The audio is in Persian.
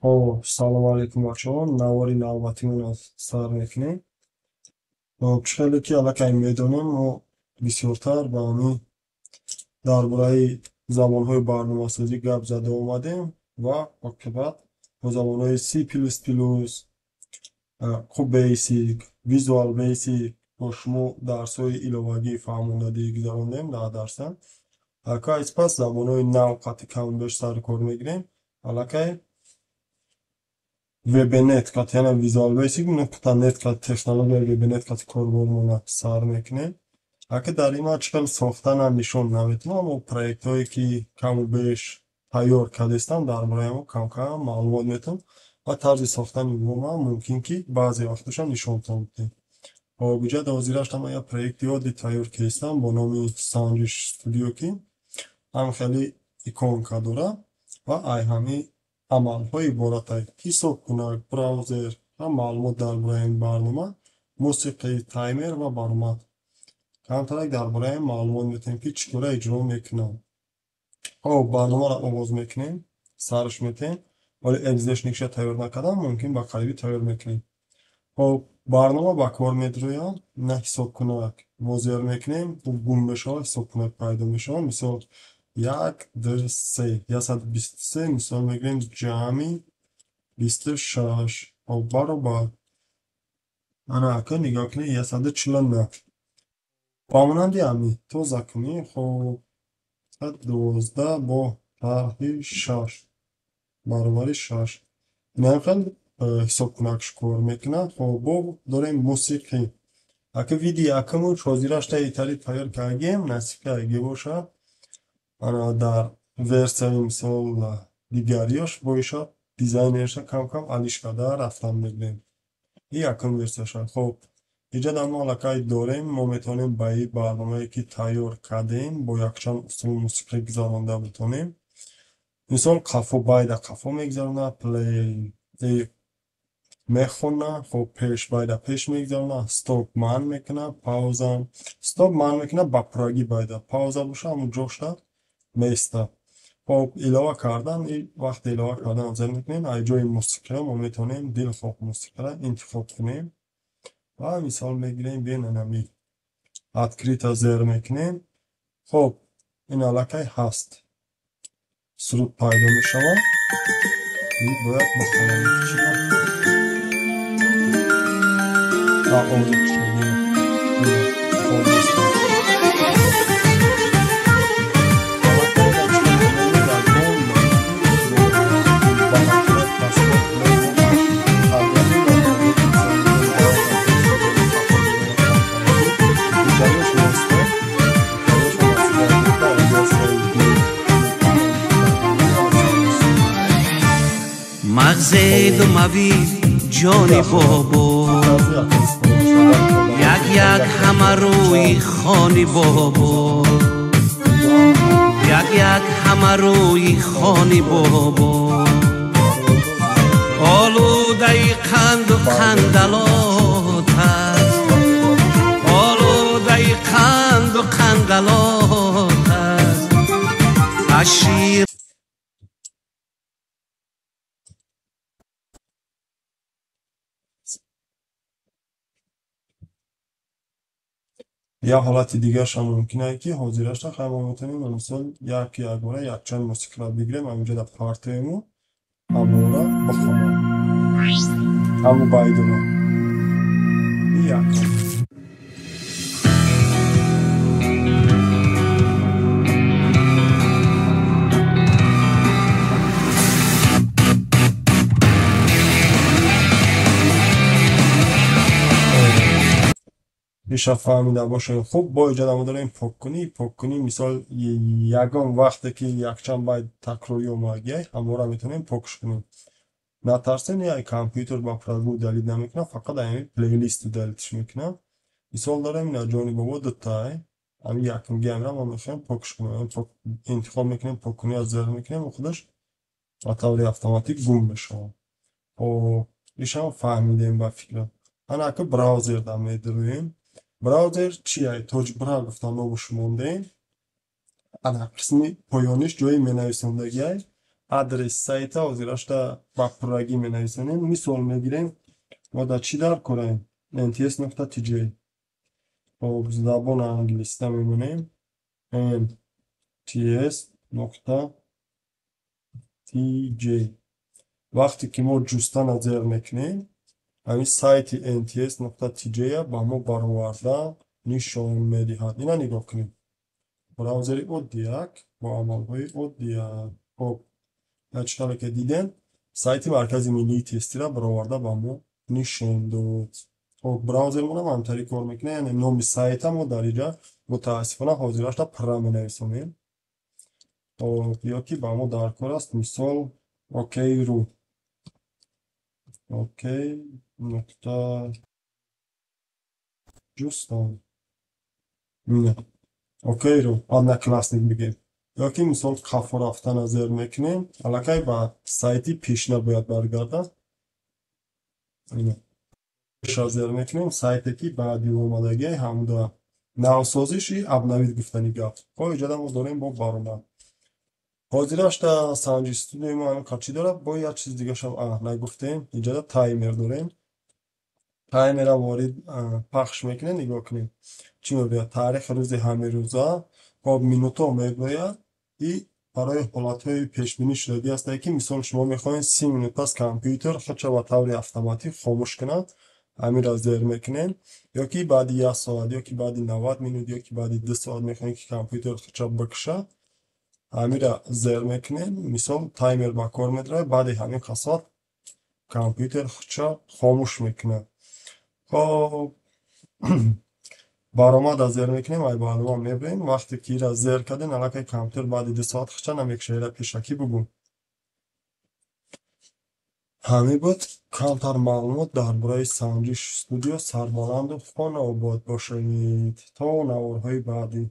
خب سلام علیکم بچه ها نواری نوبتیمون از سر میکنیم خیلی که الان میدونیم و بسیارتر با همی درباره زبانهای برنامه سازی گپ زده اومدیم و عاقبت با زبانهای سی پلوس پلوس خوب بیسیک ویزوال بیسیک با شما درسهای ایلوگی فهمونده دیگه گذروندیم در درسن الان پس زبانهای نو قطع کم بیش سر کار میگیریم الان وبنت که یعنی ویزوال بیسیک نقطه نت که تکنولوژی وبنت که کاربرمون سر میکنه اگه در این ماچکل ساختن هم نشون نمیتونم اما پروژه هایی که کم و بیش تیار کردستم در برای ما کم کم معلومات میتونم و طرز ساختن ما ممکن که بعضی وقتش هم نشون تونیم و بجا دوزیرش هم یا پروژه یادی تیار کردستم با نام سانجش استودیو که هم خیلی ایکون که داره و ای همی عملهای عبارت از حساب کنک براوزر و معلومات درباره این برنامه موسیقی تایمر و برنامه کمترک درباره معلومات میتونیم که چطور اجرا میکنم برنامه را آغاز میکنیم سرش میتونیم ولی اگزش نکشه تیار نکردم ممکن با قریبی تیار میکنیم برنامه با کار میدرویم نه حساب کنک وزیر میکنیم و گم بشه حساب کنک پیدا میشه مثال 1 2 3 123 مثال میگیم جمعی 26 برابر انا اکا نگاه کنی 149 پامونندی همی تو زکنی خب 12 با طرح 6 برابر 6 این هم خیلی حساب کنکش کار میکنه خب با داریم موسیقی اکا ویدیو اکمون شازیرش تا ایتالی تایر کردیم نصیب که اگه باشه انا در ورسیون مثال دیگریاش بایشه دیزاینرش کم کم علیش کده رفتن میگیم این یکم ورسیش خب اینجا در ما لکه داریم ما میتونیم با این برنامه که تیار کردیم با یکچند اصول موسیقی گذارنده بتونیم مثال قفو باید قفو میگذارنه پلی میخونه خب پیش باید پیش میگذارنه ستاپ من میکنه پاوزن ستاپ من میکنه با پراگی باید پاوزه باشه همون جوشته میسته خب ایلاوه کردن این وقت ایلاوه کردن ازر میکنیم ای جای موسیقی ما میتونیم دل خوب موسیقی را انتخاب کنیم و مثال میگیریم بین نمی ادکریت ازر میکنیم خب این علاقه هست سرود پیدا میشوه این باید بخونم میکشیم آوری کشیم خب میستیم مغزه دو موید جان بابا یک همه روی خانی بابا یک همه روی خانی بابا آلوده قند و قندلات است آلوده قند و قندلات است اشیر یا حالت دیگه هم ممکنه که حاضرش تا خیلی میتونیم مثال یک باره یک چند موسیقی را بگیریم همینجا در پارتیمو همون را بخونم همون بایدونه یک میشه فهمیده باشه خب با ایجاد هم داریم پاک کنی مثال یگان وقتی که یک چند باید تکراری اومده همون را میتونیم پاکش کنیم نترسین یا کامپیوتر با پرگو دلیل نمیکنم فقط این پلیلیست دلیلش میکنم مثال داریم این جانی بابا دوتای همین یکم گیم را ما میخوایم پاکش کنیم انتخاب میکنیم پاک کنی از زر میکنیم و خودش و طوری اتوماتیک گم بشه و ایش هم فهمیدیم با فکر انا که براوزر در میدرویم براوزر چیه؟ توج برا گفتم رو بشموندیم انا قسمی پایانش جای می نویسندگی адрес сайта ҳозирашда ба пуррагӣ менависонем. Мисол мегирем, мо дар чӣ дар кораем? nts.tj. хоб забони англиста мемонем nts.tj. вақте ки мо ҷустана зер мекунем, ҳамин сайти nts.tj ба мо бароварда нишон медиҳад. Ина нигоҳ кунем. браузери оддияк бо амалҳои оддияк. хоб ячхале ки дидем, сайти маркази миллии тестиро бароварда ба мо нишон дод. хоб браузермонам ҳамтари кор мекунад, яъне номи сайта мо дар инҷа мутаассифона ҳозирашда пра менависонем. хоб ё ки ба мо дар кор аст, мисол okey.ru. okey.justон. okey.ru одноклассник бигем. ё ки мисол қафо рафтана зер мекунем, аллакай ба сайти пешна бояд баргардад. пеша зер мекунем, сайте ки баъди омадагии ҳамда навсозиши абнавид гуфтани гап. инҷода мо дорем бо баромад. ҳозирашда санҷи студияи мо ҳамин қад чӣ дорад? Бо як чиз дигашам нагуфтем. инҷода таймер дорем. таймера ворид пахш мекунем. нигоҳ кунем чӣ мегӯяд? Таърихи рӯзи ҳамирӯза. хоб минутҳо мегӯяд. и барои ҳолатҳои пешбинӣ шудагӣ ҳастае ки мисол шумо мехоҳед 30 минут пас компютер худша ба таври автоматик хомӯш кунад. ҳаминро зер мекунем. ё ки баъди 1 соат, ё ки баъди 90 минут, ё ки баъди 2 соат мехоҳем ки компютер худша бикушад. ҳаминро зер мекунем. мисол таймер ба кор медарояд. баъди ҳамин қасот компютер худша хомӯш мекунад. хоб баромада зер мекунем. ай баъдама мебарем. вақте ки ира зер кардем, аллакай компютер баъди 2 соат худша намекушад. ира пешакӣ бигӯ. ҳамин буд. камтар маълумот дар бораи санҷиш студио. Сарбаланду хонаобод бошед. То наворҳои баъдӣ.